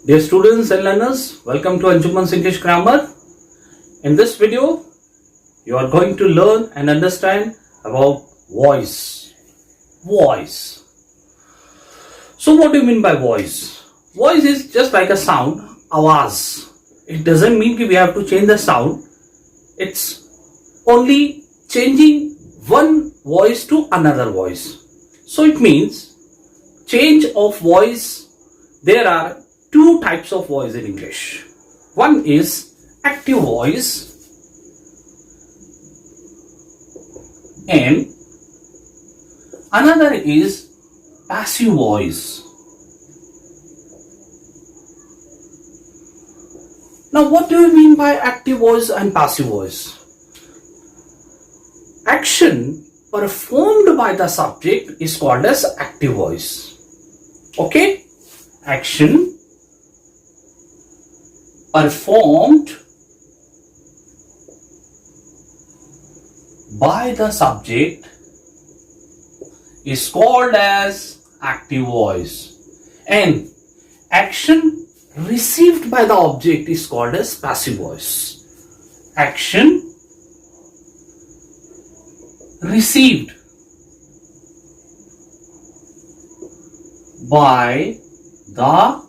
Dear students and learners, welcome to ANJUMAN'S English Grammar. In this video, you are going to learn and understand about voice. Voice. So what do you mean by voice? Voice is just like a sound, awaz. It doesn't mean that we have to change the sound. It's only changing one voice to another voice. So it means change of voice. There are two types of voice in English. One is active voice and another is passive voice. Now what do you mean by active voice and passive voice? Action performed by the subject is called as active voice. Okay? Action performed by the subject is called as active voice, and action received by the object is called as passive voice. Action received by the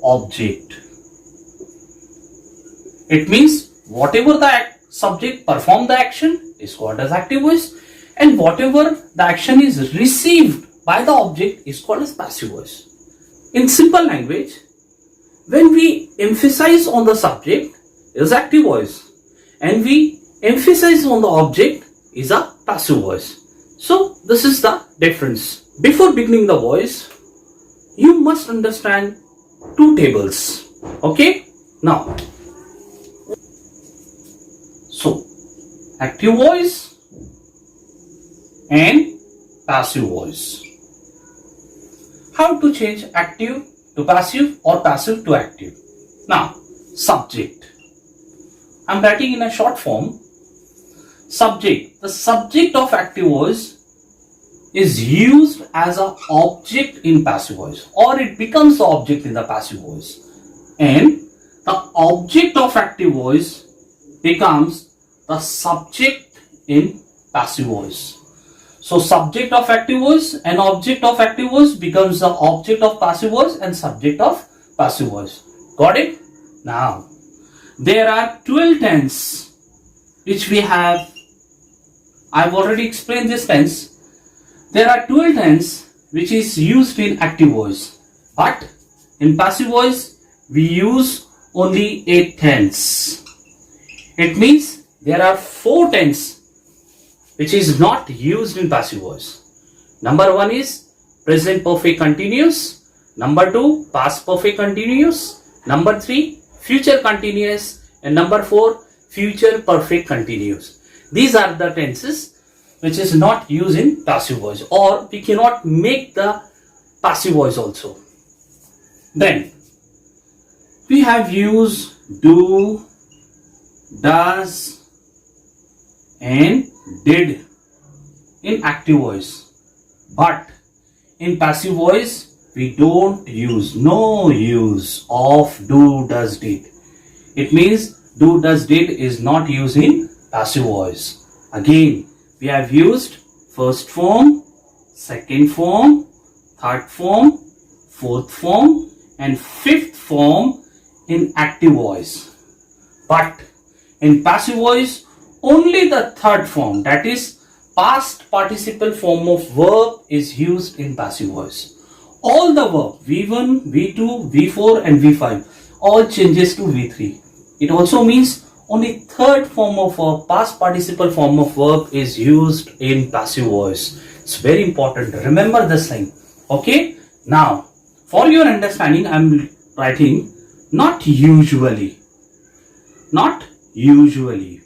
object. It means whatever the subject performed the action is called as active voice, and whatever the action is received by the object is called as passive voice. In simple language, when we emphasize on the subject is active voice and we emphasize on the object is a passive voice. So this is the difference. Before beginning the voice, you must understand two tables. Okay? Now, so active voice and passive voice. How to change active to passive or passive to active? Now, subject. I am writing in a short form. Subject. The subject of active voice is used as an object in passive voice, or it becomes the object in the passive voice, and the object of active voice becomes the subject in passive voice. So subject of active voice and object of active voice becomes the object of passive voice and subject of passive voice. Got it? Now, there are 12 tense which we have. I've already explained this tense. There are 12 tense which is used in active voice, but in passive voice we use only 8 tense. It means there are 4 tense which is not used in passive voice. Number 1 is present perfect continuous. Number 2, past perfect continuous. Number 3, future continuous. And number 4, future perfect continuous. These are the tenses which is not used in passive voice, or we cannot make the passive voice also. Then we have used do, does and did in active voice, but in passive voice we don't use, no use of do, does, did. It means do, does, did is not used in passive voice. Again, we have used first form, second form, third form, fourth form and fifth form in active voice, but in passive voice only the third form, that is past participle form of verb, is used in passive voice. All the verb V1, V2, V4 and V5 all changes to V3. It also means only third form of verb, past participle form of verb, is used in passive voice. It's very important. Remember this thing. Okay? Now, for your understanding, I am writing not usually. Not usually.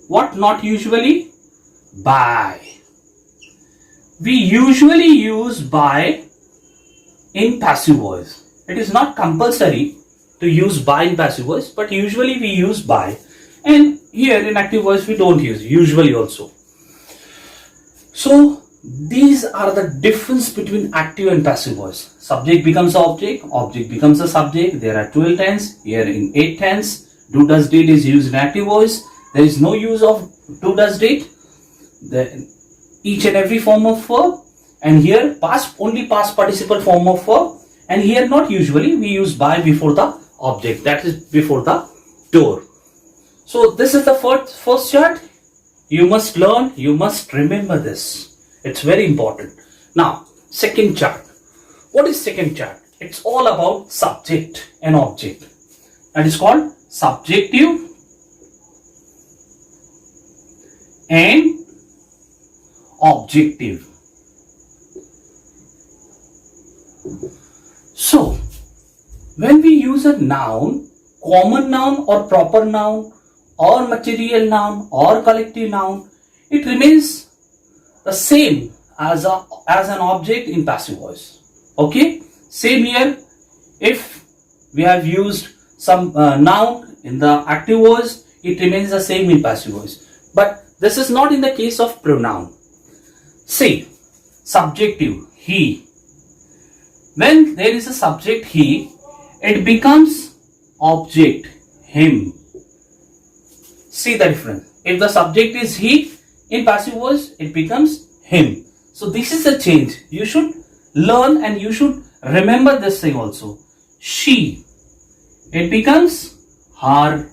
What not usually? By. We usually use by in passive voice. It is not compulsory to use by in passive voice, but usually we use by, and here in active voice we don't use usually also. So these are the difference between active and passive voice. Subject becomes object, object becomes a subject. There are 12 tense. Here in 8 tense, do does did is used in active voice. There is no use of do does did. Each and every form of verb, and here only past participle form of verb, and here not usually we use by before the object, that is before the door. So this is the first chart. You must learn, you must remember this. It's very important. Now, second chart. What is second chart? It's all about subject and object. That is called subjective and objective. So, when we use a noun, common noun or proper noun or material noun or collective noun, it remains the same as an object in passive voice. Okay, same here. If we have used some noun in the active voice, it remains the same in passive voice. But this is not in the case of pronoun. See, subjective, he. When there is a subject he, it becomes object, him. See the difference. If the subject is he, in passive voice, it becomes him. So this is a change. You should learn and you should remember this thing also. She, it becomes her.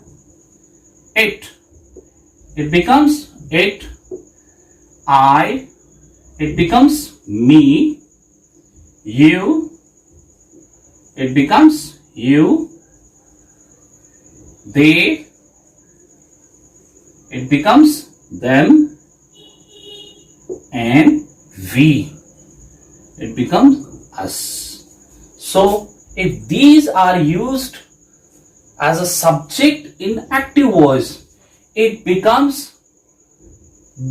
It becomes it. I, it becomes me. You, it becomes you. They, it becomes them. And we, it becomes us. So if these are used as a subject in active voice, it becomes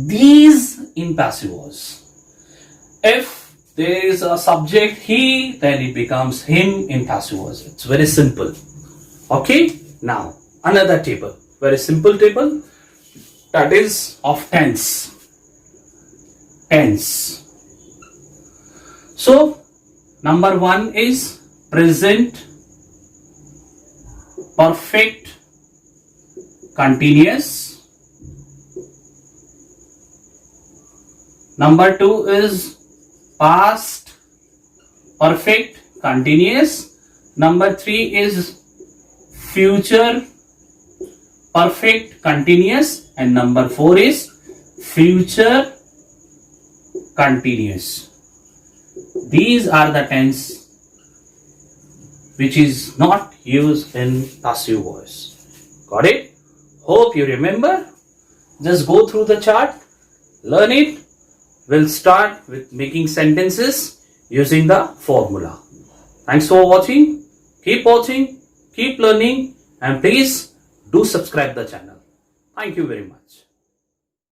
these in passive voice. If there is a subject he, then it becomes him in passive voice. It's very simple. Okay, now another table, very simple table, that is of tense. Tense. So number 1 is present perfect continuous. Number 2 is past perfect continuous. Number 3 is future perfect continuous, and number 4 is future continuous. These are the tense which is not used in passive voice. Got it? Hope you remember. Just go through the chart, learn it. We'll start with making sentences using the formula. Thanks for watching. Keep watching, keep learning, and please do subscribe the channel. Thank you very much.